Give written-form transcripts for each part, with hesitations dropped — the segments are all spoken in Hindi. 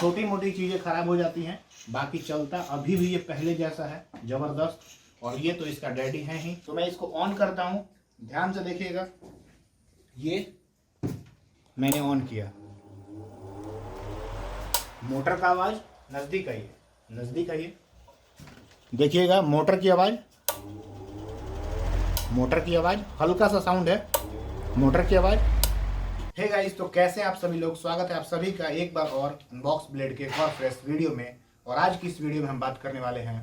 छोटी मोटी चीज़ें खराब हो जाती हैं, बाकी चलता अभी भी ये पहले जैसा है, ज़बरदस्त। और ये तो इसका डैडी है ही। तो मैं इसको ऑन करता हूँ, ध्यान से देखिएगा। ये मैंने ऑन किया, मोटर का आवाज़ नज़दीक आइए, नज़दीक आइए, देखिएगा मोटर की आवाज़, मोटर की आवाज़, हल्का सा साउंड है मोटर की आवाज़। हे गाइस, तो कैसे आप सभी लोग, स्वागत है आप सभी का एक बार और अनबॉक्स ब्लेड के एक और फ्रेश वीडियो में। और आज की इस वीडियो में हम बात करने वाले हैं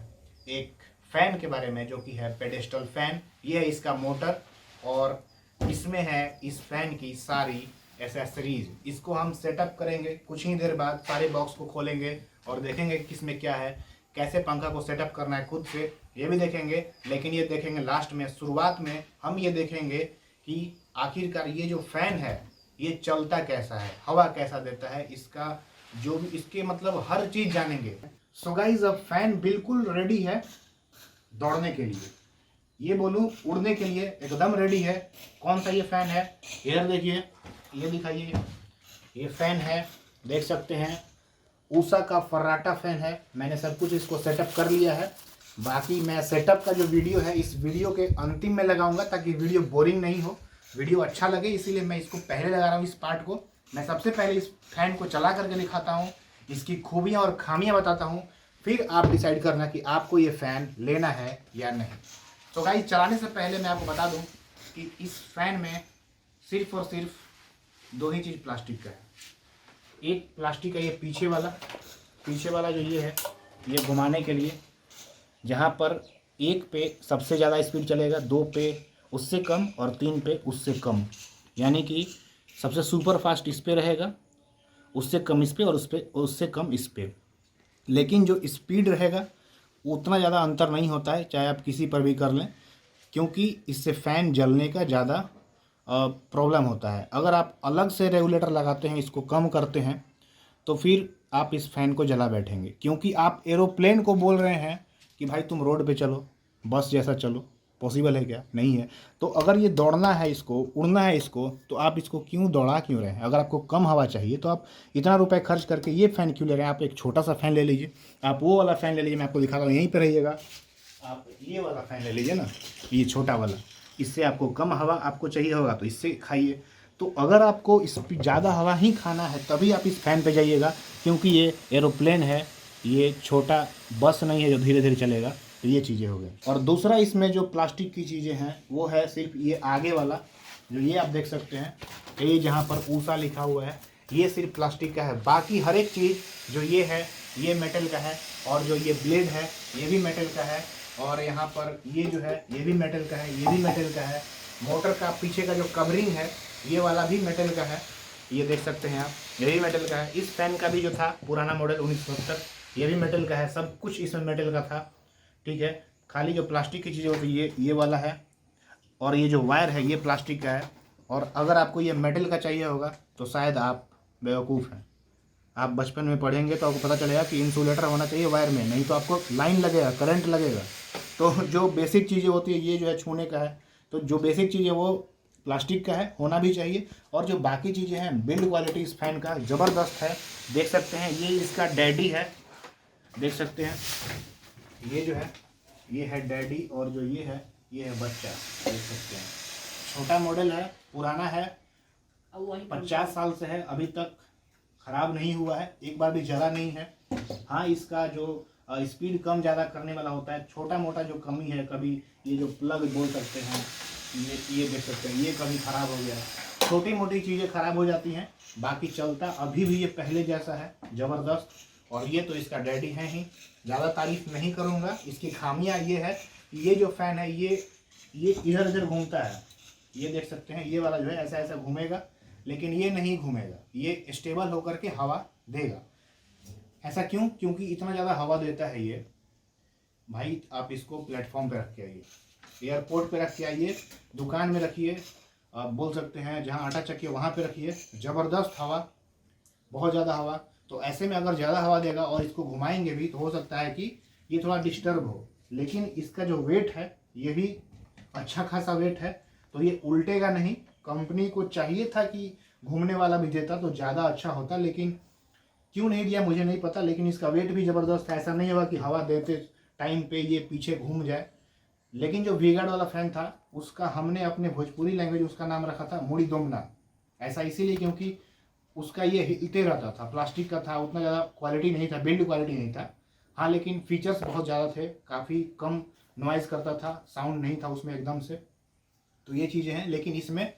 एक फ़ैन के बारे में, जो कि है पेडेस्टल फ़ैन। ये है इसका मोटर और इसमें है इस फ़ैन की सारी एसेसरीज। इसको हम सेटअप करेंगे कुछ ही देर बाद, सारे बॉक्स को खोलेंगे और देखेंगे कि किसमें क्या है, कैसे पंखा को सेटअप करना है खुद से, ये भी देखेंगे। लेकिन ये देखेंगे लास्ट में, शुरुआत में हम ये देखेंगे कि आखिरकार ये जो फ़ैन है ये चलता कैसा है, हवा कैसा देता है, इसका जो भी इसके मतलब हर चीज़ जानेंगे। सो गाइस, अब फ़ैन बिल्कुल रेडी है दौड़ने के लिए, ये बोलूँ उड़ने के लिए एकदम रेडी है। कौन सा ये फ़ैन है, इधर देखिए, ये दिखाइए, ये फ़ैन है, देख सकते हैं ऊषा का फर्राटा फ़ैन है। मैंने सब कुछ इसको सेटअप कर लिया है। बाकी मैं सेटअप का जो वीडियो है इस वीडियो के अंतिम में लगाऊंगा, ताकि वीडियो बोरिंग नहीं हो, वीडियो अच्छा लगे, इसीलिए मैं इसको पहले लगा रहा हूँ। इस पार्ट को मैं सबसे पहले इस फ़ैन को चला करके दिखाता हूँ, इसकी खूबियाँ और खामियाँ बताता हूँ, फिर आप डिसाइड करना कि आपको ये फ़ैन लेना है या नहीं। तो गाइस, चलाने से पहले मैं आपको बता दूँ कि इस फ़ैन में सिर्फ और सिर्फ दो ही चीज़ प्लास्टिक का है। एक प्लास्टिक का ये पीछे वाला जो ये है, ये घुमाने के लिए, जहाँ पर एक पे सबसे ज़्यादा स्पीड चलेगा, दो पे उससे कम और तीन पे उससे कम, यानी कि सबसे सुपर फास्ट इस पे रहेगा, उससे कम इस पे और उस पे उससे कम इस पे। लेकिन जो स्पीड रहेगा उतना ज़्यादा अंतर नहीं होता है, चाहे आप किसी पर भी कर लें, क्योंकि इससे फ़ैन जलने का ज़्यादा प्रॉब्लम होता है। अगर आप अलग से रेगुलेटर लगाते हैं, इसको कम करते हैं, तो फिर आप इस फ़ैन को जला बैठेंगे, क्योंकि आप एरोप्लेन को बोल रहे हैं कि भाई तुम रोड पे चलो, बस जैसा चलो। पॉसिबल है क्या? नहीं है। तो अगर ये दौड़ना है, इसको उड़ना है इसको, तो आप इसको क्यों दौड़ा क्यों रहे हैं? अगर आपको कम हवा चाहिए तो आप इतना रुपए खर्च करके ये फ़ैन क्यों ले रहे हैं? आप एक छोटा सा फ़ैन ले लीजिए, आप वो वाला फ़ैन ले लीजिए, मैं आपको दिखाता हूँ, यहीं पर रहिएगा। आप ये वाला फ़ैन ले लीजिए ना, ये छोटा वाला, इससे आपको कम हवा आपको चाहिए होगा तो इससे खाइए। तो अगर आपको इस ज़्यादा हवा ही खाना है तभी आप इस फ़ैन पे जाइएगा, क्योंकि ये एरोप्लेन है, ये छोटा बस नहीं है जो धीरे धीरे चलेगा। तो ये चीज़ें हो गई। और दूसरा इसमें जो प्लास्टिक की चीज़ें हैं वो है सिर्फ ये आगे वाला, जो ये आप देख सकते हैं, ये जहाँ पर ऊषा लिखा हुआ है, ये सिर्फ प्लास्टिक का है। बाकी हर एक चीज़ जो ये है ये मेटल का है, और जो ये ब्लेड है ये भी मेटल का है, और यहाँ पर ये जो है ये भी मेटल का है, ये भी मेटल का है। मोटर का पीछे का जो कवरिंग है ये वाला भी मेटल का है, ये देख सकते हैं आप, ये भी मेटल का है। इस फ़ैन का भी जो था पुराना मॉडल 1970, ये भी मेटल का है। सब कुछ इसमें मेटल का था, ठीक है। खाली जो प्लास्टिक की चीज़ें होती है ये वाला है, और ये जो वायर है ये प्लास्टिक का है। और अगर आपको ये मेटल का चाहिए होगा तो शायद आप बेवकूफ़ हैं। आप बचपन में पढ़ेंगे तो आपको पता चलेगा कि इंसुलेटर होना चाहिए वायर में, नहीं तो आपको लाइन लगेगा, करंट लगेगा। तो जो बेसिक चीज़ें होती है ये जो है छूने का है, तो जो बेसिक चीज़ें वो प्लास्टिक का है, होना भी चाहिए। और जो बाकी चीज़ें हैं, बिल्ड क्वालिटी इस फ़ैन का ज़बरदस्त है, देख सकते हैं। ये इसका डैडी है, देख सकते हैं, ये जो है ये है डैडी, और जो ये है बच्चा, देख सकते हैं। छोटा मॉडल है, पुराना है, 50 साल से है, अभी तक ख़राब नहीं हुआ है, एक बार भी जला नहीं है। हाँ, इसका जो स्पीड कम ज़्यादा करने वाला होता है, छोटा मोटा जो कमी है, कभी ये जो प्लग बोल सकते हैं, ये देख सकते हैं, ये कभी ख़राब हो गया। छोटी मोटी चीज़ें ख़राब हो जाती हैं, बाकी चलता अभी भी ये पहले जैसा है, ज़बरदस्त। और ये तो इसका डैडी है ही, ज़्यादा तारीफ नहीं करूँगा। इसकी खामियाँ ये है कि ये जो फ़ैन है ये इधर उधर घूमता है, ये देख सकते हैं। ये वाला जो है ऐसा ऐसा घूमेगा, लेकिन ये नहीं घूमेगा, ये स्टेबल होकर के हवा देगा। ऐसा क्यों? क्योंकि इतना ज़्यादा हवा देता है ये। भाई आप इसको प्लेटफॉर्म पे रख के आइए, एयरपोर्ट पे रख के आइए, दुकान में रखिए, आप बोल सकते हैं जहाँ आटा चक्की है वहाँ पे रखिए, ज़बरदस्त हवा, बहुत ज़्यादा हवा। तो ऐसे में अगर ज़्यादा हवा देगा और इसको घुमाएंगे भी तो हो सकता है कि ये थोड़ा डिस्टर्ब हो, लेकिन इसका जो वेट है ये भी अच्छा खासा वेट है, तो ये उल्टेगा नहीं। कंपनी को चाहिए था कि घूमने वाला भी देता तो ज़्यादा अच्छा होता, लेकिन क्यों नहीं दिया मुझे नहीं पता, लेकिन इसका वेट भी ज़बरदस्त है। ऐसा नहीं होगा कि हवा देते टाइम पे ये पीछे घूम जाए। लेकिन जो वी गार्ड वाला फ़ैन था उसका हमने अपने भोजपुरी लैंग्वेज उसका नाम रखा था मुड़ी दोमना। ऐसा इसीलिए क्योंकि उसका ये हिलते रहता था, प्लास्टिक का था, उतना ज़्यादा क्वालिटी नहीं था, बिल्ड क्वालिटी नहीं था। हाँ लेकिन फीचर्स बहुत ज़्यादा थे, काफ़ी कम नॉइज़ करता था, साउंड नहीं था उसमें एकदम से। तो ये चीज़ें हैं, लेकिन इसमें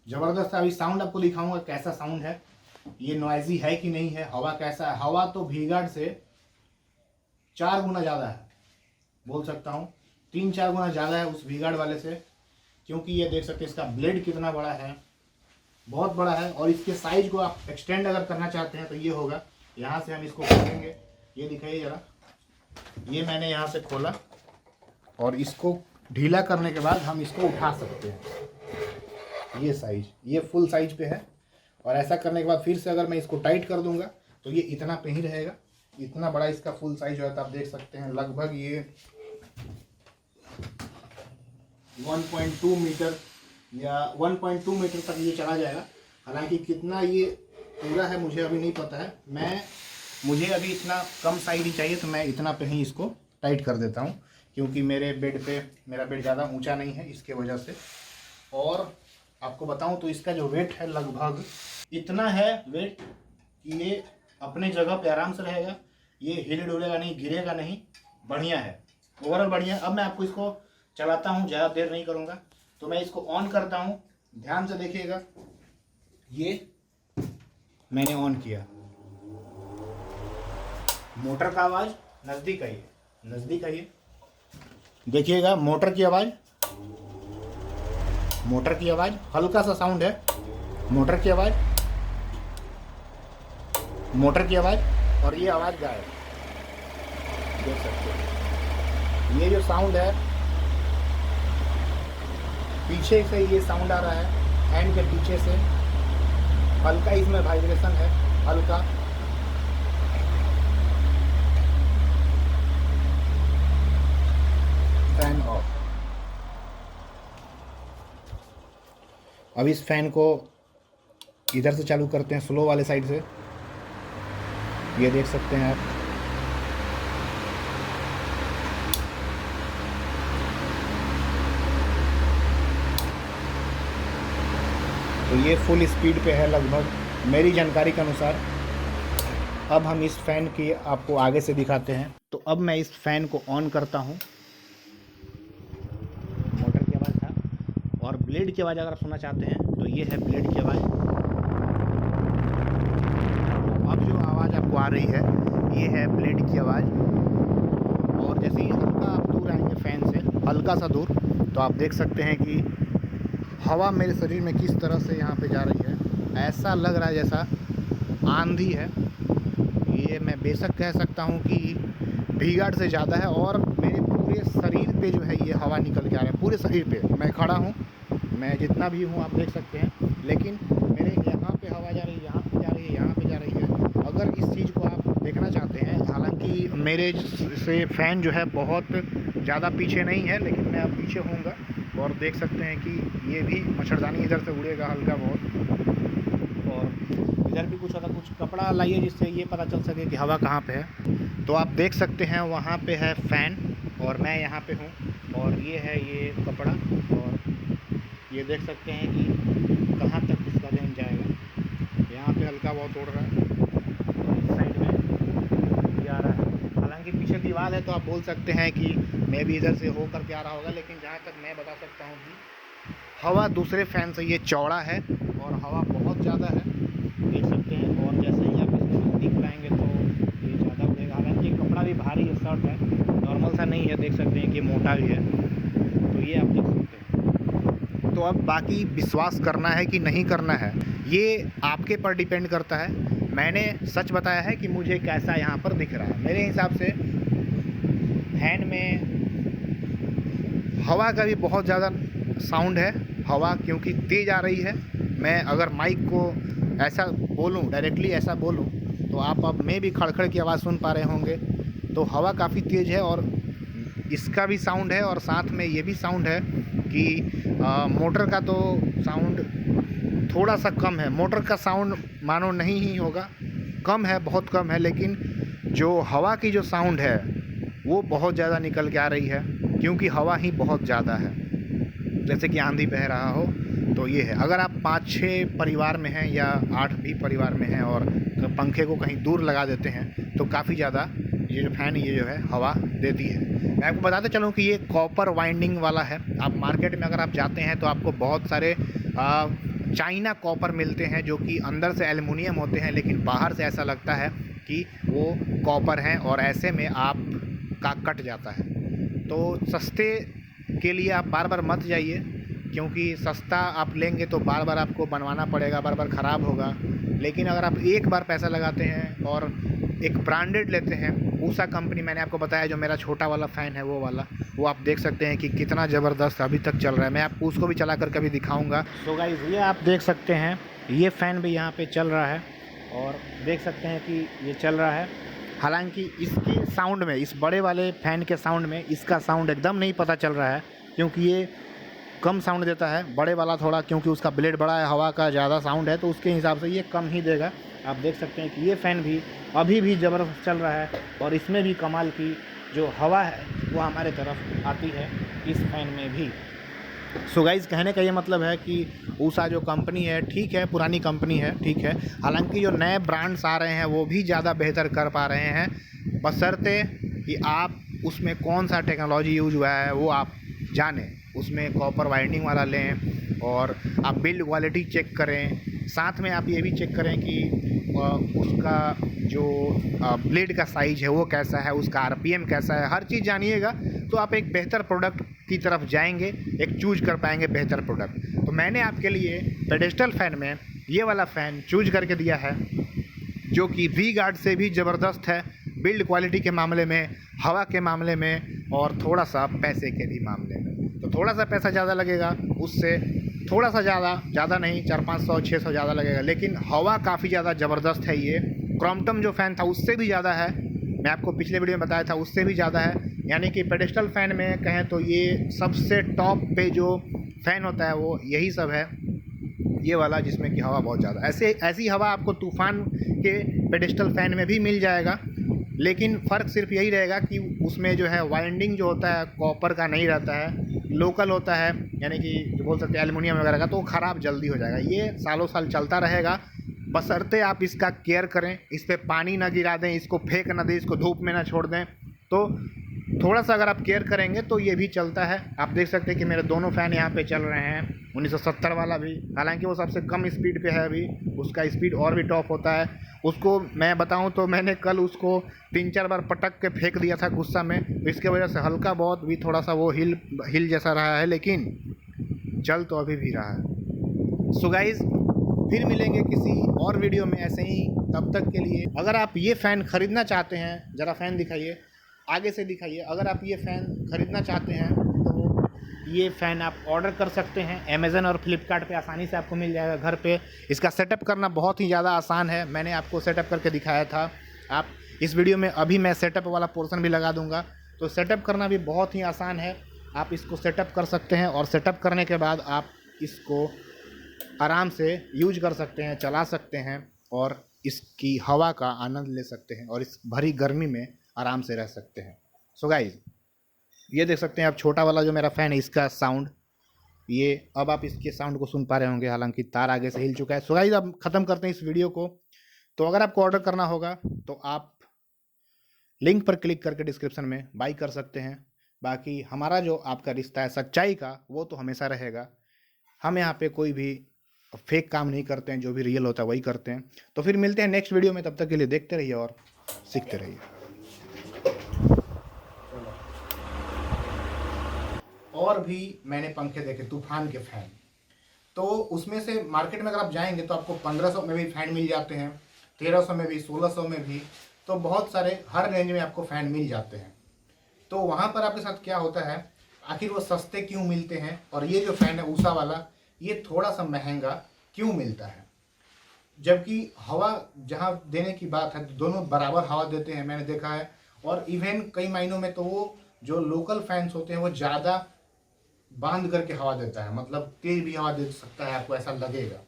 ज़बरदस्त है। अभी साउंड आपको दिखाऊंगा कैसा साउंड है, ये नॉइजी है कि नहीं है, हवा कैसा है। हवा तो वी गार्ड से 4 गुना ज़्यादा है, बोल सकता हूँ 3-4 गुना ज़्यादा है उस वी गार्ड वाले से। क्योंकि ये देख सकते हैं इसका ब्लेड कितना बड़ा है, बहुत बड़ा है। और इसके साइज को आप एक्सटेंड अगर करना चाहते हैं तो ये होगा, यहाँ से हम इसको खोलेंगे, ये दिखाइए ज़रा। ये मैंने यहाँ से खोला और इसको ढीला करने के बाद हम इसको उठा सकते हैं। ये साइज, ये फुल साइज पे है। और ऐसा करने के बाद फिर से अगर मैं इसको टाइट कर दूंगा तो ये इतना पे ही रहेगा। इतना बड़ा इसका फुल साइज है, तो आप देख सकते हैं लगभग ये 1.2 मीटर या 1.2 मीटर तक ये चला जाएगा। हालांकि कितना ये पूरा है मुझे अभी नहीं पता है। मुझे अभी इतना कम साइज ही चाहिए, तो मैं इतना पे ही इसको टाइट कर देता हूँ, क्योंकि मेरा बेड ज़्यादा ऊंचा नहीं है इसके वजह से। और आपको बताऊं तो इसका जो वेट है लगभग इतना है वेट कि ये अपने जगह पे आराम से रहेगा, ये हिले डुलेगा नहीं, गिरेगा नहीं, बढ़िया है, ओवरऑल बढ़िया है। अब मैं आपको इसको चलाता हूँ, ज़्यादा देर नहीं करूँगा। तो मैं इसको ऑन करता हूँ, ध्यान से देखिएगा। ये मैंने ऑन किया, मोटर का आवाज़ नज़दीक आइए, नज़दीक आइए, देखिएगा मोटर की आवाज़, मोटर की आवाज़, हल्का सा साउंड है, मोटर की आवाज़, मोटर की आवाज़, और ये आवाज़ गायब, देख सकते हैं। ये जो साउंड है पीछे से ये साउंड आ रहा है, हैंड के पीछे से हल्का इसमें वाइब्रेशन है, हल्का। Fan of. अब इस फैन को इधर से चालू करते हैं, स्लो वाले साइड से। ये देख सकते हैं आप, तो ये फुल स्पीड पे है लगभग मेरी जानकारी के अनुसार। अब हम इस फैन की आपको आगे से दिखाते हैं। तो अब मैं इस फैन को ऑन करता हूँ। मोटर की आवाज़ था, और ब्लेड की आवाज़ अगर आप सुनना चाहते हैं तो ये है ब्लेड की आवाज़। अब जो आवाज़ आपको आ रही है ये है ब्लेड की आवाज़। और जैसे ही हल्का आप दूर आएंगे फैन से, हल्का सा दूर, तो आप देख सकते हैं कि हवा मेरे शरीर में किस तरह से यहाँ पे जा रही है। ऐसा लग रहा है जैसा आंधी है। ये मैं बेशक कह सकता हूँ कि वी गार्ड से ज़्यादा है। और मेरे पूरे शरीर पे जो है ये हवा निकल के आ रहा है, पूरे शरीर पे। मैं खड़ा हूँ, मैं जितना भी हूँ आप देख सकते हैं, लेकिन मेरे यहाँ पे हवा जा रही है, यहाँ पे जा रही है, यहाँ पे जा रही है। अगर इस चीज़ को आप देखना चाहते हैं, हालांकि मेरे से फ़ैन जो है बहुत ज़्यादा पीछे नहीं है, लेकिन मैं अब पीछे होऊंगा और देख सकते हैं कि ये भी मच्छरदानी इधर से उड़ेगा हल्का बहुत। और इधर भी कुछ कपड़ा लाइए जिससे ये पता चल सके कि हवा कहाँ पे है। तो आप देख सकते हैं वहाँ पे है फ़ैन और मैं यहाँ पे हूँ, और ये है ये कपड़ा। और ये देख सकते हैं कि कहाँ तक इसका रेंज जाएगा। यहाँ पे हल्का बहुत उड़ रहा है, इस साइड में ये आ रहा है। हालांकि पीछे दीवार है तो आप बोल सकते हैं कि मैं भी इधर से हो करके आ रहा होगा, लेकिन जहाँ तक मैं बता सकता हूँ कि हवा दूसरे फ़ैन से ये चौड़ा है और हवा बहुत ज़्यादा है, देख सकते हैं। और जैसे ही आप इसको नज़दीक लाएंगे तो ये ज़्यादा उड़ेगा। हालांकि कपड़ा भी भारी है, शर्ट है, नॉर्मल सा नहीं है, देख सकते हैं कि मोटा भी है। तो ये आप देख सकते हैं। तो अब बाकी विश्वास करना है कि नहीं करना है ये आपके पर डिपेंड करता है। मैंने सच बताया है कि मुझे कैसा यहाँ पर दिख रहा है। मेरे हिसाब से फैन में हवा का भी बहुत ज़्यादा साउंड है, हवा क्योंकि तेज़ आ रही है। मैं अगर माइक को ऐसा बोलूं, डायरेक्टली ऐसा बोलूं, तो आप अब में भी खड़खड़ की आवाज़ सुन पा रहे होंगे। तो हवा काफ़ी तेज़ है और इसका भी साउंड है, और साथ में ये भी साउंड है कि मोटर का तो साउंड थोड़ा सा कम है। मोटर का साउंड मानो नहीं ही होगा, कम है, बहुत कम है, लेकिन जो हवा की जो साउंड है वो बहुत ज़्यादा निकल के आ रही है, क्योंकि हवा ही बहुत ज़्यादा है। जैसे कि आंधी बह रहा हो तो ये है। अगर आप 5-6 परिवार में हैं या 8 भी परिवार में हैं और पंखे को कहीं दूर लगा देते हैं तो काफ़ी ज़्यादा ये जो फ़ैन ये जो है हवा देती है। मैं आपको बताते चलूँ कि ये कॉपर वाइंडिंग वाला है। आप मार्केट में अगर आप जाते हैं तो आपको बहुत सारे चाइना कॉपर मिलते हैं जो कि अंदर से एल्युमिनियम होते हैं, लेकिन बाहर से ऐसा लगता है कि वो कॉपर हैं, और ऐसे में आप का कट जाता है। तो सस्ते के लिए आप बार बार मत जाइए, क्योंकि सस्ता आप लेंगे तो बार बार आपको बनवाना पड़ेगा, बार बार ख़राब होगा। लेकिन अगर आप एक बार पैसा लगाते हैं और एक ब्रांडेड लेते हैं, ऊषा कंपनी, मैंने आपको बताया जो मेरा छोटा वाला फ़ैन है वो वाला, वो आप देख सकते हैं कि कितना ज़बरदस्त अभी तक चल रहा है। मैं आपको उसको भी चला कर कभी दिखाऊंगा। तो गाइस ये आप देख सकते हैं, ये फ़ैन भी यहाँ पे चल रहा है और देख सकते हैं कि ये चल रहा है। हालांकि इसके साउंड में, इस बड़े वाले फ़ैन के साउंड में इसका साउंड एकदम नहीं पता चल रहा है, क्योंकि ये कम साउंड देता है। बड़े वाला थोड़ा, क्योंकि उसका ब्लेड बड़ा है, हवा का ज़्यादा साउंड है, तो उसके हिसाब से ये कम ही देगा। आप देख सकते हैं कि ये फ़ैन भी अभी भी ज़बरदस्त चल रहा है, और इसमें भी कमाल की जो हवा है वो हमारे तरफ आती है इस फ़ैन में भी। सो गाइस, कहने का ये मतलब है कि ऊषा जो कंपनी है, ठीक है पुरानी कंपनी है, ठीक है, हालांकि जो नए ब्रांड्स आ रहे हैं वो भी ज़्यादा बेहतर कर पा रहे हैं, बशर्ते कि आप उसमें कौन सा टेक्नोलॉजी यूज हुआ है वो आप जानें। उसमें कॉपर वाइंडिंग वाला लें और आप बिल्ड क्वालिटी चेक करें। साथ में आप ये भी चेक करें कि उसका जो ब्लेड का साइज़ है वो कैसा है, उसका आरपीएम कैसा है, हर चीज़ जानिएगा तो आप एक बेहतर प्रोडक्ट की तरफ जाएंगे, एक चूज कर पाएंगे बेहतर प्रोडक्ट। तो मैंने आपके लिए पेडेस्टल फ़ैन में ये वाला फ़ैन चूज करके दिया है, जो कि वी गार्ड से भी ज़बरदस्त है बिल्ड क्वालिटी के मामले में, हवा के मामले में, और थोड़ा सा पैसे के भी मामले में। तो थोड़ा सा पैसा ज़्यादा लगेगा, उससे थोड़ा सा ज़्यादा नहीं, 400-500-600 ज़्यादा लगेगा, लेकिन हवा काफ़ी ज़्यादा ज़बरदस्त है। ये क्रॉम्पटन जो फ़ैन था उससे भी ज़्यादा है, मैं आपको पिछले वीडियो में बताया था, उससे भी ज़्यादा है। यानी कि पेडेस्टल फ़ैन में कहें तो ये सबसे टॉप पे जो फ़ैन होता है वो यही सब है, ये वाला, जिसमें कि हवा बहुत ज़्यादा। ऐसी हवा आपको तूफ़ान के पेडेस्टल फ़ैन में भी मिल जाएगा, लेकिन फ़र्क सिर्फ यही रहेगा कि उसमें जो है वाइंडिंग जो होता है कॉपर का नहीं रहता है, लोकल होता है, यानी कि जो बोल सकते हैं एल्युमिनियम वगैरह का, तो ख़राब जल्दी हो जाएगा। ये सालों साल चलता रहेगा, बशर्ते आप इसका केयर करें, इस पर पानी ना गिरा दें, इसको फेंक ना दें, इसको धूप में ना छोड़ दें। तो थोड़ा सा अगर आप केयर करेंगे तो ये भी चलता है। आप देख सकते हैं कि मेरे दोनों फ़ैन यहाँ पे चल रहे हैं। 1970 वाला भी, हालांकि वो सबसे कम स्पीड पे है अभी, उसका स्पीड और भी टॉप होता है। उसको मैं बताऊं तो मैंने कल उसको 3-4 बार पटक के फेंक दिया था गुस्सा में, तो इसके वजह से हल्का बहुत भी थोड़ा सा वो हिल जैसा रहा है, लेकिन चल तो अभी भी रहा है। सो गाइज़, फिर मिलेंगे किसी और वीडियो में ऐसे ही। तब तक के लिए, अगर आप ये फ़ैन ख़रीदना चाहते हैं, ज़रा फ़ैन दिखाइए, आगे से दिखाइए। अगर आप ये फ़ैन ख़रीदना चाहते हैं तो ये फ़ैन आप ऑर्डर कर सकते हैं अमेज़न और फ्लिपकार्ट पे, आसानी से आपको मिल जाएगा घर पे। इसका सेटअप करना बहुत ही ज़्यादा आसान है, मैंने आपको सेटअप करके दिखाया था। आप इस वीडियो में अभी मैं सेटअप वाला पोर्शन भी लगा दूंगा, तो सेटअप करना भी बहुत ही आसान है। आप इसको सेटअप कर सकते हैं, और सेटअप करने के बाद आप इसको आराम से यूज कर सकते हैं, चला सकते हैं, और इसकी हवा का आनंद ले सकते हैं, और इस भरी गर्मी में आराम से रह सकते हैं। सो गाइज, ये देख सकते हैं आप, छोटा वाला जो मेरा फ़ैन है इसका साउंड, ये अब आप इसके साउंड को सुन पा रहे होंगे, हालांकि तार आगे से हिल चुका है। सो गाइज, अब ख़त्म करते हैं इस वीडियो को। तो अगर आपको ऑर्डर करना होगा तो आप लिंक पर क्लिक करके डिस्क्रिप्शन में बाई कर सकते हैं। बाकी हमारा जो आपका रिश्ता है सच्चाई का, वो तो हमेशा रहेगा। हम यहाँ पे कोई भी फेक काम नहीं करते हैं, जो भी रियल होता है वही करते हैं। तो फिर मिलते हैं नेक्स्ट वीडियो में, तब तक के लिए देखते रहिए और सीखते रहिए। और भी मैंने पंखे देखे तूफान के फ़ैन, तो उसमें से मार्केट में अगर आप जाएंगे तो आपको 1500 में भी फ़ैन मिल जाते हैं, 1300 में भी, 1600 में भी, तो बहुत सारे हर रेंज में आपको फ़ैन मिल जाते हैं। तो वहाँ पर आपके साथ क्या होता है, आखिर वो सस्ते क्यों मिलते हैं, और ये जो फ़ैन है ऊषा वाला, ये थोड़ा सा महंगा क्यों मिलता है, जबकि हवा जहाँ देने की बात है दोनों बराबर हवा देते हैं, मैंने देखा है। और इवन कई महीनों में तो वो जो लोकल फैंस होते हैं वो ज़्यादा बांध करके हवा देता है, मतलब तेज भी हवा दे सकता है, आपको ऐसा लगेगा।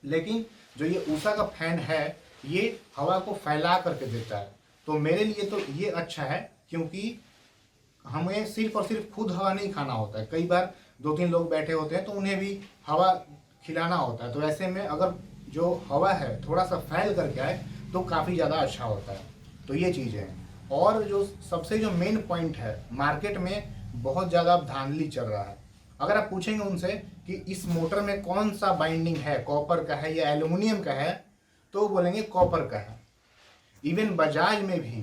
लेकिन जो ये ऊषा का फैन है ये हवा को फैला करके देता है। तो मेरे लिए तो ये अच्छा है, क्योंकि हमें सिर्फ और सिर्फ खुद हवा नहीं खाना होता है, कई बार 2-3 लोग बैठे होते हैं तो उन्हें भी हवा खिलाना होता है। तो ऐसे में अगर जो हवा है थोड़ा सा फैल करके आए तो काफ़ी ज़्यादा अच्छा होता है। तो ये चीज़ है। और जो सबसे जो मेन पॉइंट है, मार्केट में बहुत ज़्यादा धांधली चल रहा है। अगर आप पूछेंगे उनसे कि इस मोटर में कौन सा बाइंडिंग है, कॉपर का है या एल्युमिनियम का है, तो वो बोलेंगे कॉपर का है। इवन बजाज में भी,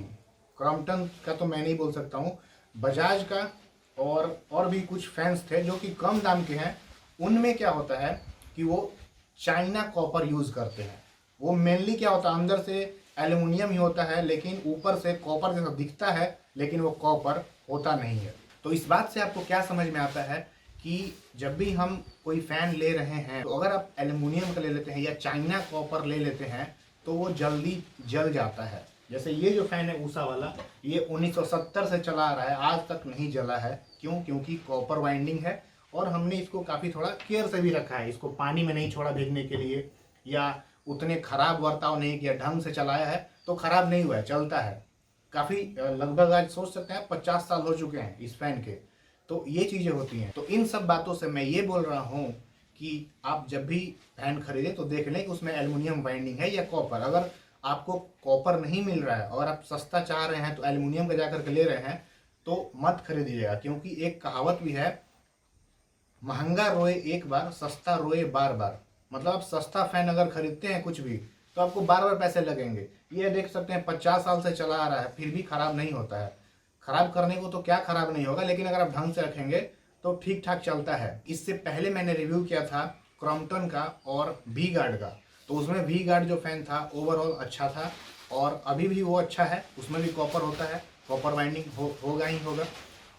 क्रॉम्पटन का तो मैं नहीं बोल सकता हूँ, बजाज का और भी कुछ फैंस थे जो कि कम दाम के हैं, उनमें क्या होता है कि वो चाइना कॉपर यूज़ करते हैं। वो मेनली क्या होता है, अंदर से एल्युमिनियम ही होता है, लेकिन ऊपर से कॉपर जैसा दिखता है, लेकिन वो कॉपर होता नहीं है। तो इस बात से आपको क्या समझ में आता है कि जब भी हम कोई फ़ैन ले रहे हैं, तो अगर आप एल्युमिनियम का ले लेते हैं या चाइना कॉपर ले लेते हैं तो वो जल्दी जल जाता है। जैसे ये जो फ़ैन है ऊषा वाला, ये 1970 से चला आ रहा है, आज तक नहीं जला है। क्यों? क्योंकि कॉपर वाइंडिंग है और हमने इसको काफ़ी थोड़ा केयर से भी रखा है। इसको पानी में नहीं छोड़ा भीगने के लिए, या उतने खराब बर्ताव नहीं किया, ढंग से चलाया है तो खराब नहीं हुआ है, चलता है काफ़ी। लगभग आज सोच सकते हैं 50 साल हो चुके हैं इस फैन के। तो ये चीज़ें होती हैं। तो इन सब बातों से मैं ये बोल रहा हूँ कि आप जब भी फैन खरीदें तो देख लें कि उसमें एल्युमिनियम वाइंडिंग है या कॉपर। अगर आपको कॉपर नहीं मिल रहा है और आप सस्ता चाह रहे हैं तो एल्युमिनियम का जाकर के ले रहे हैं, तो मत खरीदिएगा। क्योंकि एक कहावत भी है, महंगा रोए एक बार, सस्ता रोए बार बार। मतलब आप सस्ता फैन अगर खरीदते हैं कुछ भी, तो आपको बार बार पैसे लगेंगे। ये देख सकते हैं 50 साल से चला आ रहा है, फिर भी खराब नहीं होता है। खराब करने को तो क्या खराब नहीं होगा, लेकिन अगर आप ढंग से रखेंगे तो ठीक ठाक चलता है। इससे पहले मैंने रिव्यू किया था क्रॉम्पटन का और वी गार्ड का, तो उसमें वी गार्ड जो फैन था ओवरऑल अच्छा था, और अभी भी वो अच्छा है। उसमें भी कॉपर होता है, कॉपर वाइंडिंग होगा ही होगा।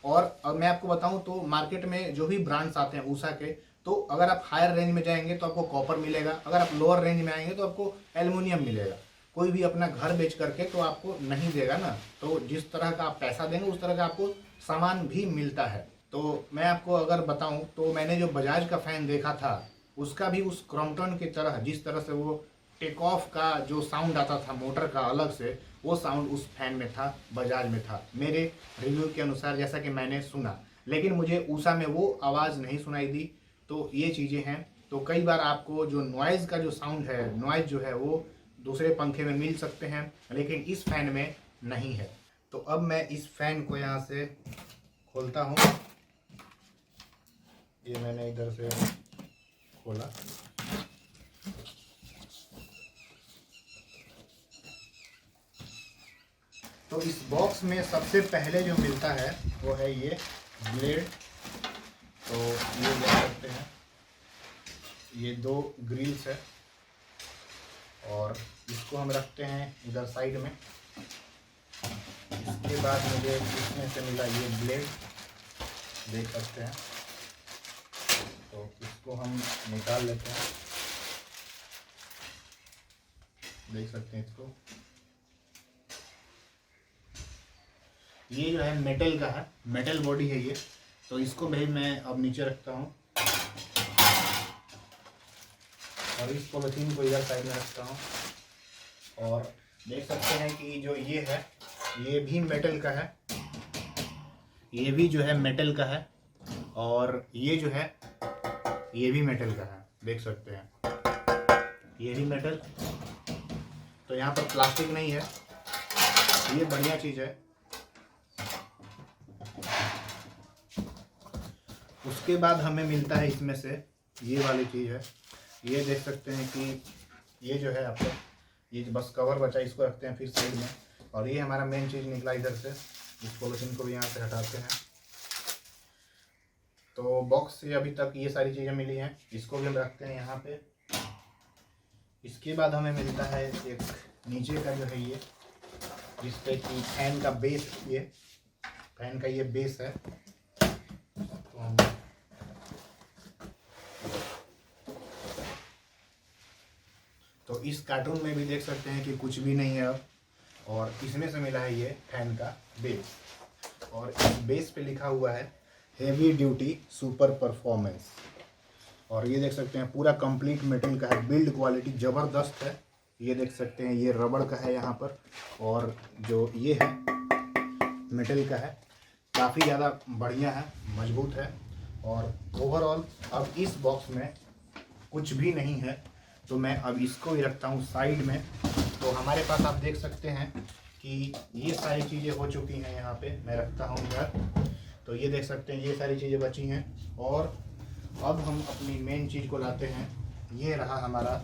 और अब मैं आपको बताऊं तो मार्केट में जो भी ब्रांड्स आते हैं ऊषा के, तो अगर आप हायर रेंज में जाएंगे तो आपको कॉपर मिलेगा, अगर आप लोअर रेंज में आएंगे तो आपको एल्युमिनियम मिलेगा। कोई भी अपना घर बेच करके तो आपको नहीं देगा ना, तो जिस तरह का आप पैसा देंगे उस तरह का आपको सामान भी मिलता है। तो मैं आपको अगर बताऊं तो मैंने जो बजाज का फ़ैन देखा था, उसका भी उस क्रॉम्पटन की तरह, जिस तरह से वो टेक ऑफ का जो साउंड आता था मोटर का अलग से, वो साउंड उस फैन में था, बजाज में था, मेरे रिव्यू के अनुसार, जैसा कि मैंने सुना। लेकिन मुझे ऊषा में वो आवाज़ नहीं सुनाई दी। तो ये चीज़ें हैं। तो कई बार आपको जो नॉइज़ का जो साउंड है, नॉइज़ जो है वो दूसरे पंखे में मिल सकते हैं, लेकिन इस फैन में नहीं है। तो अब मैं इस फैन को यहाँ से खोलता हूँ। ये मैंने इधर से खोला। तो इस बॉक्स में सबसे पहले जो मिलता है वो है ये ब्लेड। तो ये देख सकते हैं, ये 2 ग्रिल्स है और इसको हम रखते हैं इधर साइड में। इसके बाद मुझे इसमें से मिला ये ब्लेड, देख सकते हैं। तो इसको हम निकाल लेते हैं, देख सकते हैं इसको। ये जो है मेटल का है, मेटल बॉडी है ये। तो इसको भाई मैं अब नीचे रखता हूँ और इस पॉलिथीन को इधर साइड में रखता हूँ। और देख सकते हैं कि जो ये है, ये भी मेटल का है, ये भी जो है मेटल का है, और ये जो है ये भी मेटल का है, देख सकते हैं, ये भी मेटल। तो यहाँ पर प्लास्टिक नहीं है, ये बढ़िया चीज़ है। उसके बाद हमें मिलता है इसमें से ये वाली चीज़ है, ये देख सकते हैं कि ये जो है आपका, ये जो बस कवर बचा, इसको रखते हैं फिर साइड में। और ये हमारा मेन चीज़ निकला इधर से, इस पॉलिथीन को भी यहाँ से हटाते हैं। तो बॉक्स से अभी तक ये सारी चीज़ें मिली हैं, इसको भी हम रखते हैं यहाँ पे। इसके बाद हमें मिलता है एक नीचे का जो है ये, जिसपे कि फैन का बेस, ये फैन का ये बेस है। तो इस कार्टून में भी देख सकते हैं कि कुछ भी नहीं है अब, और इसमें से मिला है ये फैन का बेस। और इस बेस पे लिखा हुआ है हेवी ड्यूटी सुपर परफॉर्मेंस। और ये देख सकते हैं पूरा कंप्लीट मेटल का है, बिल्ड क्वालिटी ज़बरदस्त है ये देख सकते हैं ये रबड़ का है यहाँ पर, और जो ये है मेटल का है। काफ़ी ज़्यादा बढ़िया है, मजबूत है। और ओवरऑल अब इस बॉक्स में कुछ भी नहीं है, तो मैं अब इसको ही रखता हूँ साइड में। तो हमारे पास आप देख सकते हैं कि ये सारी चीज़ें हो चुकी हैं। यहाँ पे मैं रखता हूँ इधर, तो ये देख सकते हैं ये सारी चीज़ें बची हैं। और अब हम अपनी मेन चीज़ को लाते हैं। ये रहा हमारा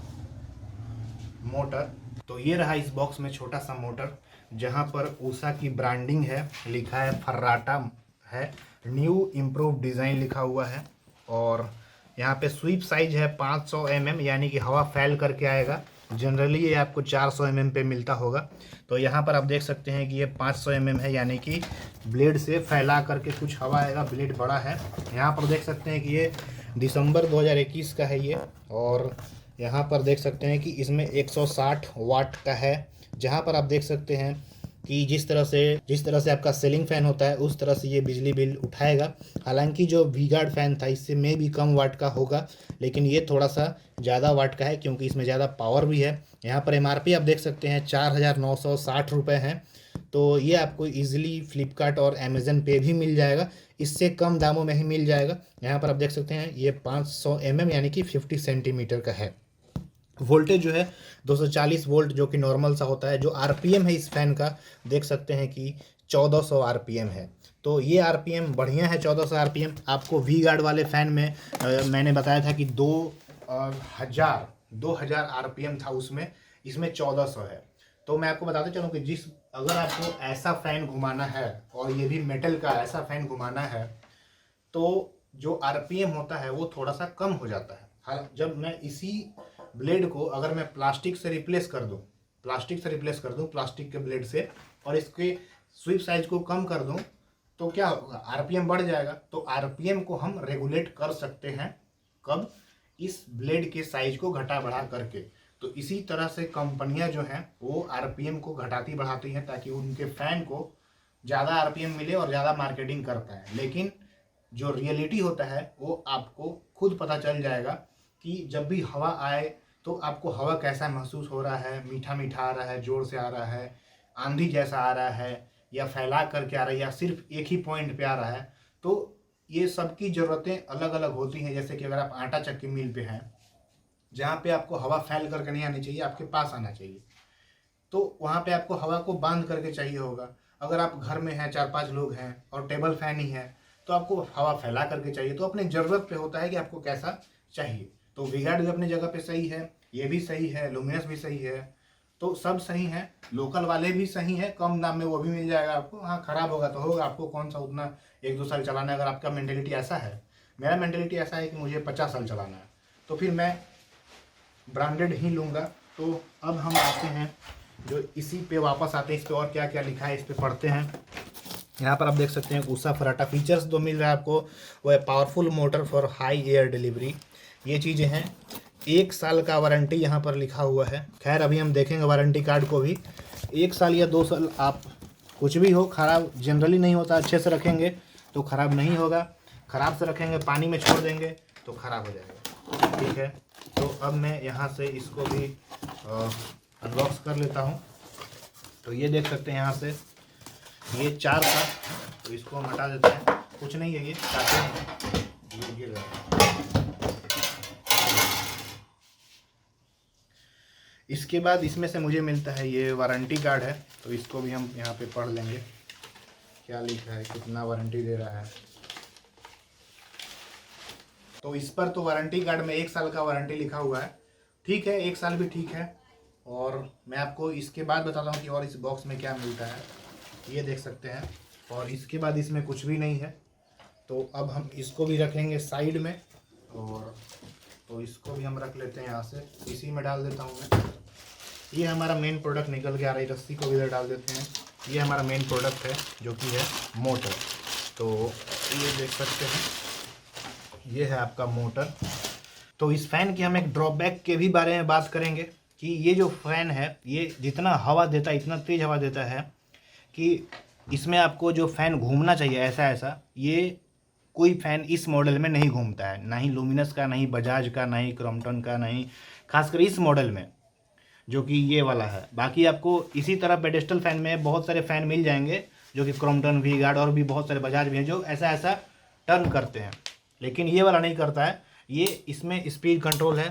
मोटर। तो ये रहा इस बॉक्स में छोटा सा मोटर, जहाँ पर ऊषा की ब्रांडिंग है, लिखा है फर्राटा है, न्यू इम्प्रूव डिज़ाइन लिखा हुआ है। और यहाँ पे स्वीप साइज है 500 mm, यानी कि हवा फैल करके आएगा। जनरली ये आपको 400 mm पे मिलता होगा। तो यहाँ पर आप देख सकते हैं कि ये 500 mm है, यानी कि ब्लेड से फैला करके कुछ हवा आएगा। ब्लेड बड़ा है। यहाँ पर देख सकते हैं कि ये दिसंबर 2021 का है ये। और यहाँ पर देख सकते हैं कि इसमें 160 वाट का है। जहाँ पर आप देख सकते हैं कि जिस तरह से आपका सीलिंग फ़ैन होता है उस तरह से ये बिजली बिल उठाएगा। हालांकि जो वी गार्ड फ़ैन था इससे में भी कम वाट का होगा, लेकिन ये थोड़ा सा ज़्यादा वाट का है क्योंकि इसमें ज़्यादा पावर भी है। यहाँ पर एमआरपी आप देख सकते हैं 4,960 रुपये हैं। तो ये आपको ईजिली फ्लिपकार्ट और अमेज़न पे भी मिल जाएगा, इससे कम दामों में ही मिल जाएगा। यहाँ पर आप देख सकते हैं ये 500 mm यानी कि 50 सेंटीमीटर का है। वोल्टेज जो है 240 वोल्ट, जो कि नॉर्मल सा होता है। जो आरपीएम है इस फैन का देख सकते हैं कि 1400 आरपीएम है। तो ये आरपीएम बढ़िया है, 1400 आरपीएम। आपको वी गार्ड वाले फ़ैन में मैंने बताया था कि 2000 आरपीएम था उसमें, इसमें 1400 है। तो मैं आपको बताते चलूँ कि अगर आपको ऐसा फ़ैन घुमाना है और ये भी मेटल का ऐसा फ़ैन घुमाना है, तो जो आरपीएम होता है वो थोड़ा सा कम हो जाता है। हाँ, जब मैं इसी ब्लेड को अगर मैं प्लास्टिक से रिप्लेस कर दूं प्लास्टिक के ब्लेड से, और इसके स्वीप साइज को कम कर दूं, तो क्या होगा, आरपीएम बढ़ जाएगा। तो आरपीएम को हम रेगुलेट कर सकते हैं कब, इस ब्लेड के साइज को घटा बढ़ा करके। तो इसी तरह से कंपनियां जो हैं वो आरपीएम को घटाती बढ़ाती हैं ताकि उनके फ़ैन को ज़्यादा आरपीएम मिले और ज़्यादा मार्केटिंग कर पाए। लेकिन जो रियलिटी होता है वो आपको खुद पता चल जाएगा कि जब भी हवा आए तो आपको हवा कैसा महसूस हो रहा है, मीठा मीठा आ रहा है, ज़ोर से आ रहा है, आंधी जैसा आ रहा है, या फैला करके आ रहा है, या सिर्फ एक ही पॉइंट पे आ रहा है। तो ये सबकी ज़रूरतें अलग अलग होती हैं। जैसे कि अगर आप आटा चक्की मिल पे हैं, जहाँ पे आपको हवा फैल करके नहीं आनी चाहिए, आपके पास आना चाहिए, तो वहाँ पे आपको हवा को बांध करके चाहिए होगा। अगर आप घर में हैं, 4-5 लोग हैं और टेबल फैन ही है, तो आपको हवा फैला करके चाहिए। तो अपने ज़रूरत पे होता है कि आपको कैसा चाहिए। तो वी गार्ड भी अपनी जगह पे सही है, ये भी सही है, लुमिनस भी सही है, तो सब सही है। लोकल वाले भी सही है, कम दाम में वो भी मिल जाएगा आपको। हाँ, ख़राब होगा तो होगा, आपको कौन सा उतना 1-2 साल चलाना है। अगर आपका मेंटेलिटी ऐसा है, मेरा मेंटेलिटी ऐसा है कि मुझे 50 साल चलाना है, तो फिर मैं ब्रांडेड ही लूँगा। तो अब हम आते हैं जो इसी पे वापस आते हैं, इस पर और क्या क्या लिखा है इस पर पढ़ते हैं। यहाँ पर आप देख सकते हैं ऊषा फर्राटा फीचर्स जो मिल रहा है आपको वो है powerful motor for high air delivery. ये चीज़ें हैं। 1 साल का वारंटी यहाँ पर लिखा हुआ है। खैर अभी हम देखेंगे वारंटी कार्ड को भी। 1 साल या 2 साल आप कुछ भी हो, ख़राब जनरली नहीं होता। अच्छे से रखेंगे तो ख़राब नहीं होगा, ख़राब से रखेंगे, पानी में छोड़ देंगे तो ख़राब हो जाएगा। ठीक है, तो अब मैं यहाँ से इसको भी अनबॉक्स कर लेता हूँ। तो ये देख सकते हैं यहाँ से ये 4 था, तो इसको हम हटा देते हैं। कुछ नहीं है, ये गिर रहा है। इसके बाद इसमें से मुझे मिलता है ये वारंटी कार्ड है, तो इसको भी हम यहाँ पे पढ़ लेंगे क्या लिखा है, कितना वारंटी दे रहा है। तो इस पर तो वारंटी कार्ड में 1 साल का वारंटी लिखा हुआ है। ठीक है, 1 साल भी ठीक है। और मैं आपको इसके बाद बताता हूँ कि और इस बॉक्स में क्या मिलता है। ये देख सकते हैं, और इसके बाद इसमें कुछ भी नहीं है। तो अब हम इसको भी रखेंगे साइड में, और तो इसको भी हम रख लेते हैं यहाँ से, इसी में डाल देता हूँ मैं। ये हमारा मेन प्रोडक्ट निकल के आ रही, रस्सी को भी इधर डाल देते हैं। ये हमारा मेन प्रोडक्ट है जो कि है मोटर। तो ये देख सकते हैं, ये है आपका मोटर। तो इस फ़ैन की हम एक ड्रॉबैक के भी बारे में बात करेंगे कि ये जो फ़ैन है ये जितना हवा देता है, इतना तेज़ हवा देता है कि इसमें आपको जो फ़ैन घूमना चाहिए ऐसा ये कोई फ़ैन इस मॉडल में नहीं घूमता है। ना ही लुमिनस का, ना ही बजाज का, ना ही क्रॉम्पटन का, ना ही खासकर इस मॉडल में। जो कि ये वाला है। बाकी आपको इसी तरह पेडेस्टल फ़ैन में बहुत सारे फ़ैन मिल जाएंगे जो कि क्रॉम्पटन, वी गार्ड और भी बहुत सारे बजाज भी हैं जो ऐसा ऐसा टर्न करते हैं, लेकिन ये वाला नहीं करता है। ये इसमें स्पीड कंट्रोल है,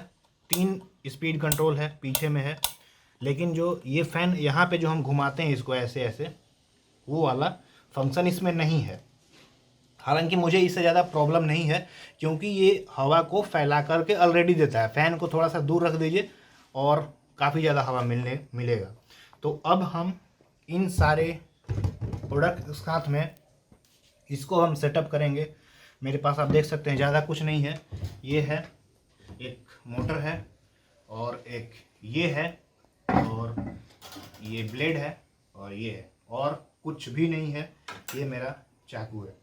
3 स्पीड कंट्रोल है पीछे में है, लेकिन जो ये फ़ैन यहाँ पे जो हम घुमाते हैं इसको ऐसे ऐसे, वो वाला फंक्शन इसमें नहीं है। हालांकि मुझे इससे ज़्यादा प्रॉब्लम नहीं है क्योंकि ये हवा को फैला करके ऑलरेडी देता है। फ़ैन को थोड़ा सा दूर रख दीजिए और काफ़ी ज़्यादा हवा मिलेगा। तो अब हम इन सारे प्रोडक्ट साथ में इसको हम सेटअप करेंगे। मेरे पास आप देख सकते हैं ज़्यादा कुछ नहीं है। ये है, एक मोटर है और एक ये है और ये ब्लेड है और ये है, और कुछ भी नहीं है। ये मेरा चाकू है।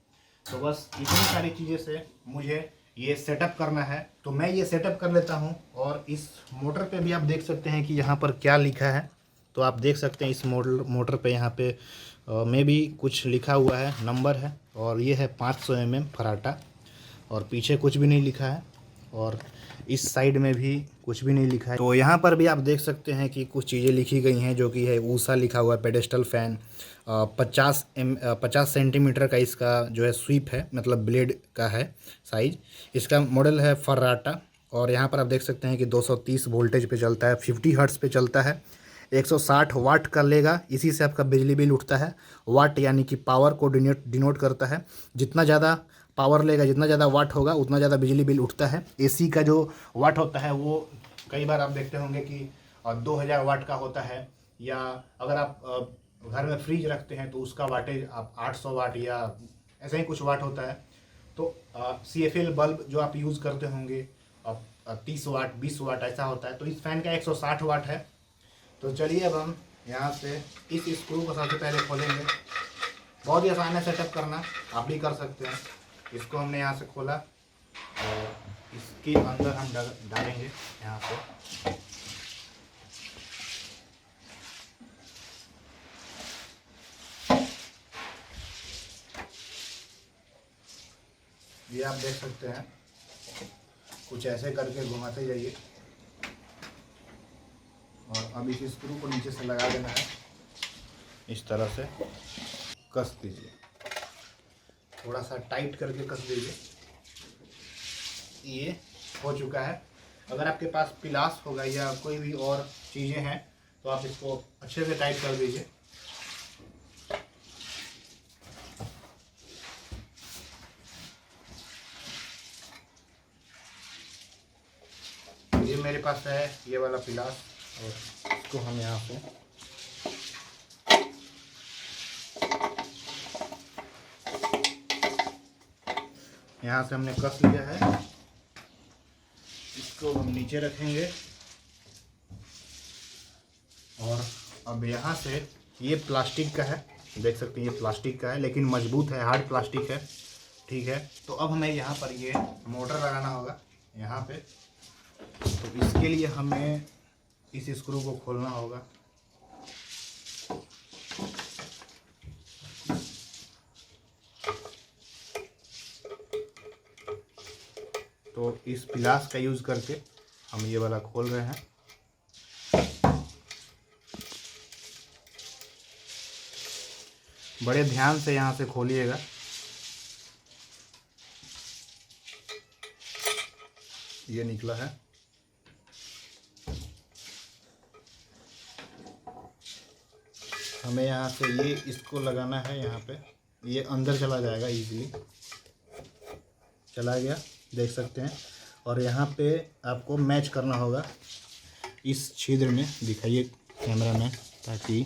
तो बस इतनी सारी चीज़ें से मुझे ये सेटअप करना है, तो मैं ये सेटअप कर लेता हूँ। और इस मोटर पे भी आप देख सकते हैं कि यहाँ पर क्या लिखा है। तो आप देख सकते हैं इस मोटर पे यहाँ पे में भी कुछ लिखा हुआ है, नंबर है, और ये है 500 mm फराटा, और पीछे कुछ भी नहीं लिखा है, और इस साइड में भी कुछ भी नहीं लिखा है। तो यहाँ पर भी आप देख सकते हैं कि कुछ चीज़ें लिखी गई हैं, जो कि है ऊषा लिखा हुआ है, पेडेस्टल फ़ैन, 50 सेंटीमीटर का इसका जो है स्वीप है, मतलब ब्लेड का है साइज। इसका मॉडल है फर्राटा, और यहाँ पर आप देख सकते हैं कि 230 वोल्टेज पे चलता है, 50 हर्ट्ज़ पे चलता है, 160 वाट का लेगा। इसी से आपका बिजली बिल उठता है। वाट यानी कि पावर को डिनोट करता है। जितना ज़्यादा पावर लेगा, जितना ज़्यादा वाट होगा, उतना ज़्यादा बिजली बिल उठता है। एसी का जो वाट होता है वो कई बार आप देखते होंगे कि 2000 वाट का होता है, या अगर आप घर में फ्रिज रखते हैं तो उसका वाटेज आप 800 वाट या ऐसा ही कुछ वाट होता है। तो CFL बल्ब जो आप यूज़ करते होंगे 30 वाट 20 वाट ऐसा होता है। तो इस फ़ैन का 160 वाट है। तो चलिए अब हम यहाँ से इस स्क्रू को सबसे पहले खोलेंगे। बहुत ही आसान है सेटअप करना, आप भी कर सकते हैं। इसको हमने यहाँ से खोला और इसके अंदर हम डालेंगे यहाँ से। ये आप देख सकते हैं, कुछ ऐसे करके घुमाते जाइए, और अब इस स्क्रू को नीचे से लगा देना है, इस तरह से कस दीजिए, थोड़ा सा टाइट करके कस दीजिए। ये हो चुका है। अगर आपके पास पिलास होगा या कोई भी और चीज़ें हैं तो आप इसको अच्छे से टाइट कर दीजिए। ये मेरे पास है ये वाला पिलास, और इसको हम यहाँ पे यहाँ से हमने कस लिया है। इसको हम नीचे रखेंगे, और अब यहाँ से ये प्लास्टिक का है, देख सकते हैं ये प्लास्टिक का है, लेकिन मजबूत है, हार्ड प्लास्टिक है, ठीक है। तो अब हमें यहाँ पर ये मोटर लगाना होगा यहाँ पे। तो इसके लिए हमें इस स्क्रू को खोलना होगा। तो इस पिलास का यूज़ करके हम ये वाला खोल रहे हैं। बड़े ध्यान से यहाँ से खोलिएगा। ये निकला है। हमें यहाँ से ये इसको लगाना है, यहाँ पे ये अंदर चला जाएगा, इजीली चला गया, देख सकते हैं। और यहाँ पे आपको मैच करना होगा इस छिद्र में, दिखाइए कैमरा में, ताकि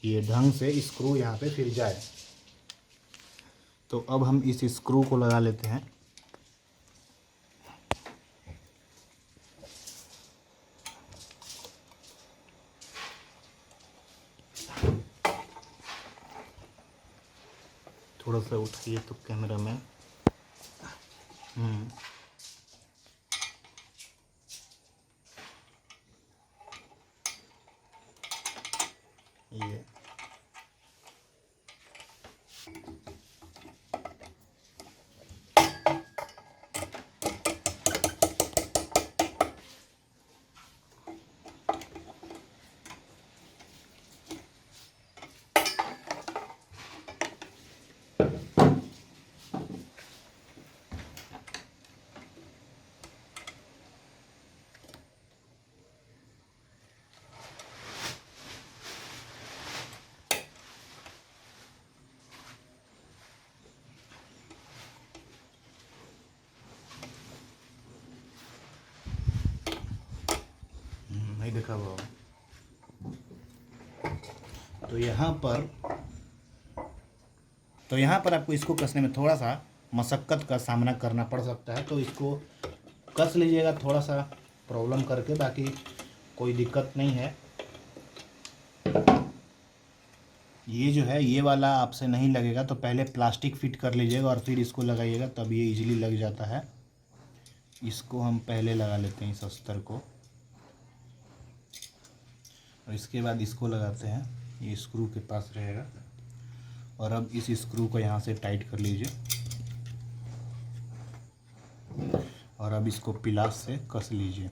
ये ढंग से स्क्रू यहाँ पे फिर जाए। तो अब हम इस स्क्रू को लगा लेते हैं। थोड़ा सा उठाइए तो कैमरा में। ये तो यहाँ पर आपको इसको कसने में थोड़ा सा मशक्क़त का सामना करना पड़ सकता है, तो इसको कस लीजिएगा थोड़ा सा प्रॉब्लम करके, बाकी कोई दिक्कत नहीं है। ये जो है ये वाला आपसे नहीं लगेगा, तो पहले प्लास्टिक फिट कर लीजिएगा और फिर इसको लगाइएगा, तब ये इजीली लग जाता है। इसको हम पहले लगा लेते हैं इस अस्तर को, और इसके बाद इसको लगाते हैं, ये स्क्रू के पास रहेगा। और अब इस स्क्रू को यहाँ से टाइट कर लीजिए और अब इसको पिलास से कस लीजिए।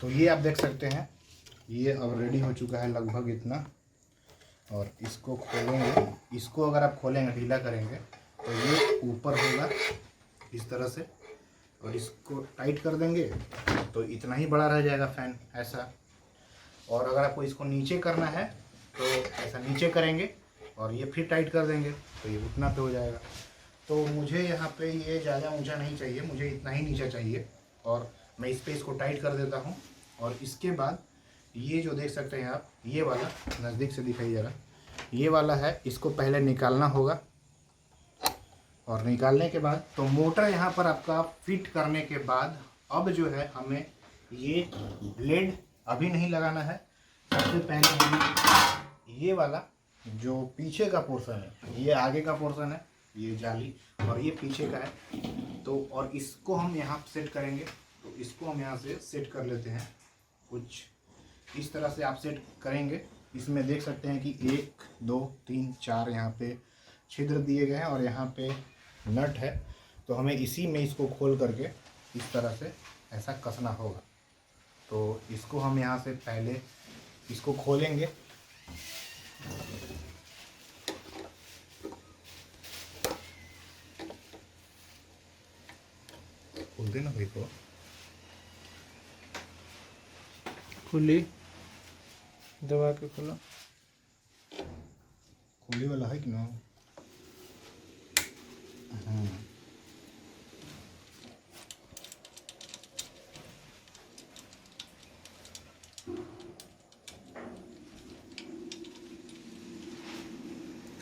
तो ये आप देख सकते हैं, ये अब रेडी हो चुका है लगभग इतना। और इसको खोलेंगे, इसको अगर आप खोलेंगे, ढीला करेंगे तो ये ऊपर होगा इस तरह से, और इसको टाइट कर देंगे तो इतना ही बड़ा रह जाएगा फैन ऐसा। और अगर आपको इसको नीचे करना है तो ऐसा नीचे करेंगे और ये फिर टाइट कर देंगे तो ये उतना पे हो जाएगा। तो मुझे यहाँ पे ये ज़्यादा ऊंचा नहीं चाहिए, मुझे इतना ही नीचा चाहिए, और मैं इस पर इसको टाइट कर देता हूँ। और इसके बाद ये जो देख सकते हैं आप, ये वाला नज़दीक से दिखाइए ज़रा, ये वाला है, इसको पहले निकालना होगा। और निकालने के बाद तो मोटर यहाँ पर आपका फिट करने के बाद अब जो है हमें ये ब्लेड अभी नहीं लगाना है। सबसे पहले हमें ये वाला जो पीछे का पोर्शन है, ये आगे का पोर्शन है, ये जाली, और ये पीछे का है, तो और इसको हम यहाँ सेट करेंगे। तो इसको हम यहाँ से सेट कर लेते हैं, कुछ इस तरह से आप सेट करेंगे। इसमें देख सकते हैं कि 1 2 3 4 यहाँ पे छिद्र दिए गए हैं और यहाँ पे नट है। तो हमें इसी में इसको खोल करके इस तरह से ऐसा कसना होगा। तो इसको हम यहाँ से पहले इसको खोलेंगे, खोल देना भाई को, खुली दबा के खोलो, खुली वाला है कि ना? हाँ,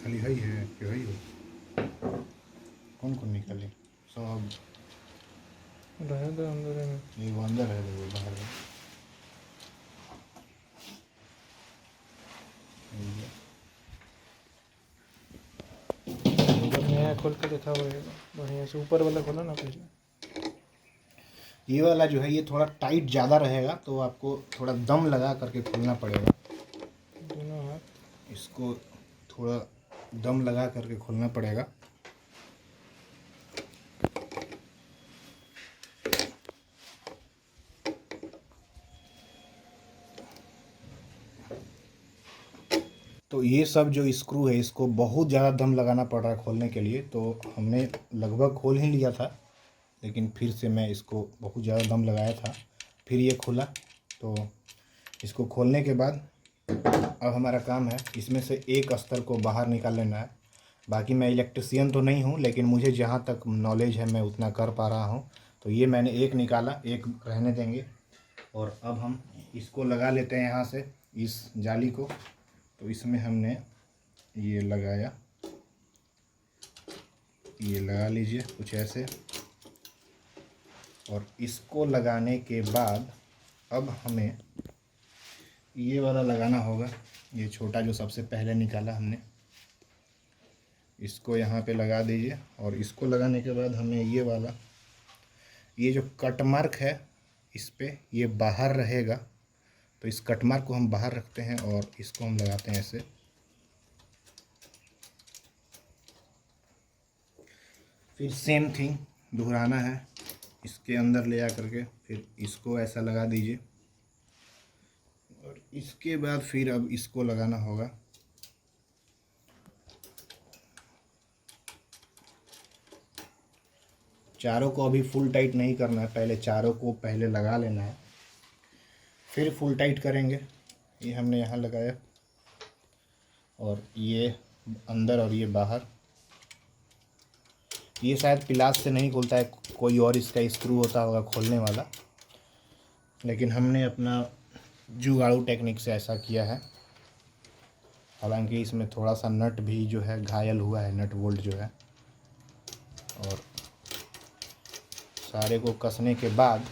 खाली है क्यों है? कौन कौन निकाले? सब रहे दो अंदर में, ये वो अंदर है, वो बाहर है। नया खोल के देखा हुआ है, बढ़िया से ऊपर वाला खोला ना पहले। ये वाला जो है ये थोड़ा टाइट ज़्यादा रहेगा, तो आपको थोड़ा दम लगा करके खोलना पड़ेगा। दोनों हाथ इसको थोड़ा दम लगा करके खोलना पड़ेगा। तो ये सब जो स्क्रू है इसको बहुत ज़्यादा दम लगाना पड़ रहा है खोलने के लिए। तो हमने लगभग खोल ही लिया था, लेकिन फिर से मैं इसको बहुत ज़्यादा दम लगाया था, फिर ये खुला। तो इसको खोलने के बाद अब हमारा काम है इसमें से एक अस्तर को बाहर निकाल लेना है। बाकी मैं इलेक्ट्रिशियन तो नहीं हूँ, लेकिन मुझे जहाँ तक नॉलेज है मैं उतना कर पा रहा हूँ। तो ये मैंने एक निकाला, एक रहने देंगे। और अब हम इसको लगा लेते हैं यहाँ से इस जाली को। तो इसमें हमने ये लगाया, ये लगा लीजिए कुछ ऐसे। और इसको लगाने के बाद अब हमें ये वाला लगाना होगा, ये छोटा जो सबसे पहले निकाला हमने, इसको यहाँ पे लगा दीजिए और इसको लगाने के बाद हमें ये वाला, ये जो कट मार्क है इस पे ये बाहर रहेगा, तो इस कट मार्क को हम बाहर रखते हैं और इसको हम लगाते हैं ऐसे। फिर सेम थिंग दोहराना है, इसके अंदर ले जा करके फिर इसको ऐसा लगा दीजिए और इसके बाद फिर अब इसको लगाना होगा। चारों को अभी फुल टाइट नहीं करना है, पहले चारों को पहले लगा लेना है, फिर फुल टाइट करेंगे। ये हमने यहाँ लगाया और ये अंदर और ये बाहर। ये शायद पिलास से नहीं खुलता है, कोई और इसका स्क्रू होता होगा खोलने वाला, लेकिन हमने अपना जुगाड़ू टेक्निक से ऐसा किया है। हालांकि इसमें थोड़ा सा नट भी जो है घायल हुआ है, नट बोल्ट जो है। और सारे को कसने के बाद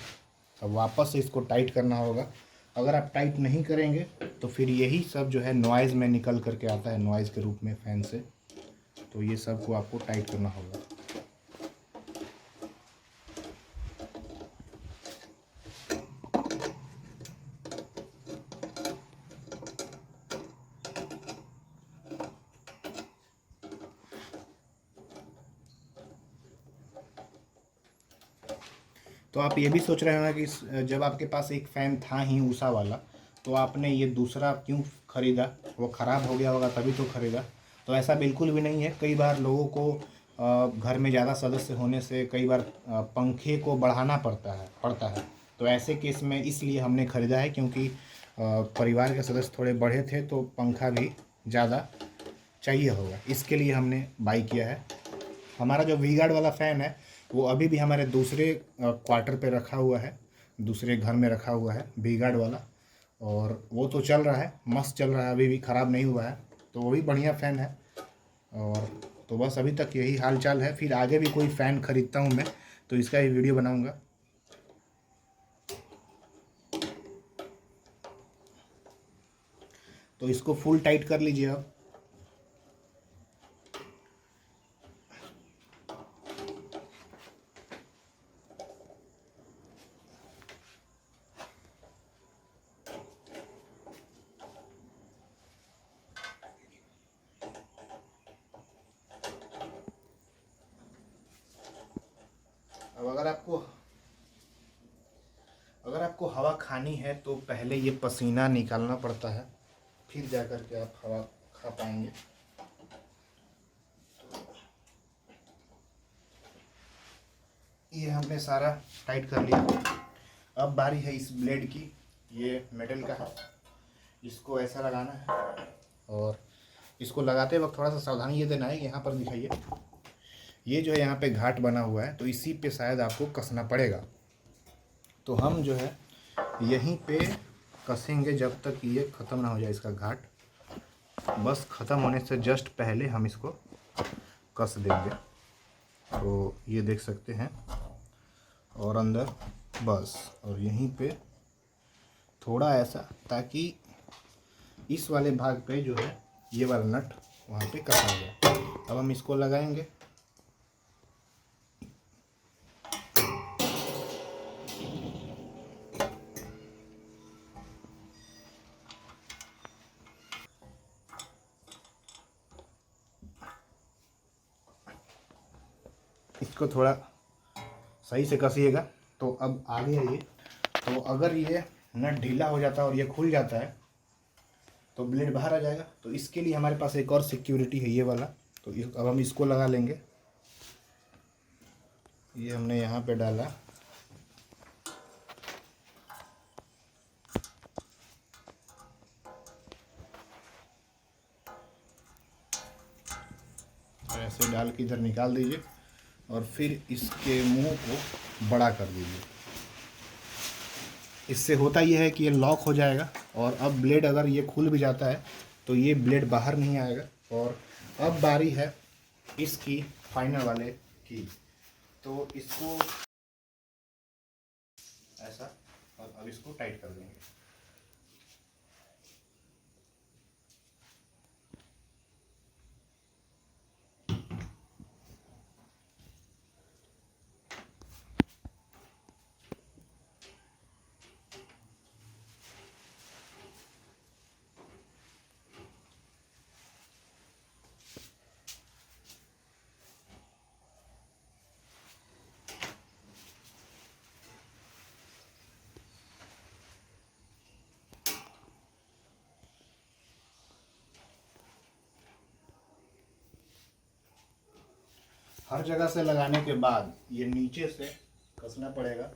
अब वापस से इसको टाइट करना होगा। अगर आप टाइट नहीं करेंगे तो फिर यही सब जो है नॉइज़ में निकल करके आता है, नॉइज़ के रूप में फ़ैन से। तो ये सब को आपको टाइट करना होगा। तो आप ये भी सोच रहे होंगे कि जब आपके पास एक फ़ैन था ही ऊषा वाला, तो आपने ये दूसरा क्यों ख़रीदा, वो ख़राब हो गया होगा तभी तो ख़रीदा। तो ऐसा बिल्कुल भी नहीं है। कई बार लोगों को घर में ज़्यादा सदस्य होने से कई बार पंखे को बढ़ाना पड़ता है। तो ऐसे केस में इसलिए हमने ख़रीदा है, क्योंकि परिवार के सदस्य थोड़े बढ़े थे तो पंखा भी ज़्यादा चाहिए होगा, इसके लिए हमने बाई किया है। हमारा जो वी गार्ड वाला फ़ैन है वो अभी भी हमारे दूसरे क्वार्टर पे रखा हुआ है, दूसरे घर में रखा हुआ है वी गार्ड वाला, और वो तो चल रहा है, मस्त चल रहा है, अभी भी ख़राब नहीं हुआ है। तो वो भी बढ़िया फ़ैन है। और तो बस अभी तक यही हाल चाल है। फिर आगे भी कोई फ़ैन ख़रीदता हूँ मैं तो इसका भी वीडियो बनाऊँगा। तो इसको फुल टाइट कर लीजिए अब। अब अगर आपको हवा खानी है तो पहले ये पसीना निकालना पड़ता है, फिर जा कर के आप हवा खा पाएंगे। ये हमने सारा टाइट कर लिया। अब बारी है इस ब्लेड की। ये मेटल का है, इसको ऐसा लगाना है और इसको लगाते वक्त थोड़ा सा सावधानी ये देना है कि यहाँ पर दिखाइए, ये जो है यहाँ पे घाट बना हुआ है, तो इसी पे शायद आपको कसना पड़ेगा। तो हम जो है यहीं पे कसेंगे जब तक ये ख़त्म ना हो जाए इसका घाट। बस ख़त्म होने से जस्ट पहले हम इसको कस देंगे। तो ये देख सकते हैं, और अंदर बस, और यहीं पे थोड़ा ऐसा, ताकि इस वाले भाग पे जो है ये वाला नट वहाँ पे कसा जाए। अब हम इसको लगाएंगे। इसको थोड़ा सही से कसिएगा। तो अब आगे है ये, तो अगर ये नट ढीला हो जाता है और ये खुल जाता है तो ब्लेड बाहर आ जाएगा। तो इसके लिए हमारे पास एक और सिक्योरिटी है, ये वाला। तो अब हम इसको लगा लेंगे। ये हमने यहाँ पे डाला, ऐसे डाल के इधर निकाल दीजिए और फिर इसके मुंह को बड़ा कर दीजिए। इससे होता यह है कि ये लॉक हो जाएगा, और अब ब्लेड अगर ये खुल भी जाता है तो ये ब्लेड बाहर नहीं आएगा। और अब बारी है इसकी फाइनल वाले की। तो इसको ऐसा, और अब इसको टाइट कर देंगे। हर जगह से लगाने के बाद ये नीचे से कसना पड़ेगा।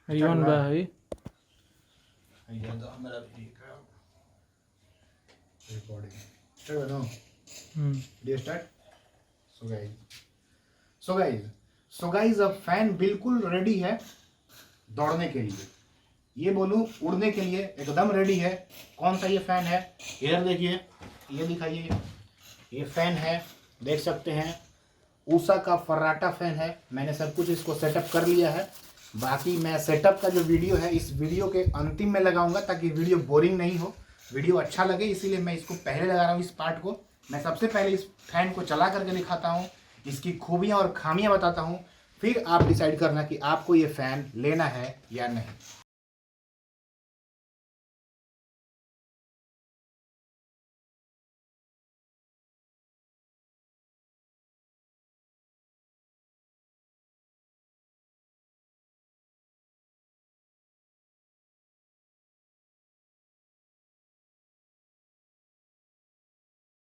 Ayun ba है? हमारा रिकॉर्डिंग स्टार्ट करो। Day start. सो गाइस अब फैन बिल्कुल रेडी है दौड़ने के लिए, ये बोलूं उड़ने के लिए एकदम रेडी है। कौन सा ये फैन है? इधर देखिए, ये दिखाइए, ये फैन है, देख सकते हैं ऊषा का फर्राटा फैन है। मैंने सब कुछ इसको सेटअप कर लिया है। बाकी मैं सेटअप का जो वीडियो है इस वीडियो के अंतिम में लगाऊंगा ताकि वीडियो बोरिंग नहीं हो, वीडियो अच्छा लगे, इसीलिए मैं इसको पहले लगा रहा हूँ। इस पार्ट को मैं सबसे पहले इस फैन को चला करके दिखाता हूँ, इसकी खूबियाँ और खामियाँ बताता हूँ, फिर आप डिसाइड करना कि आपको ये फ़ैन लेना है या नहीं।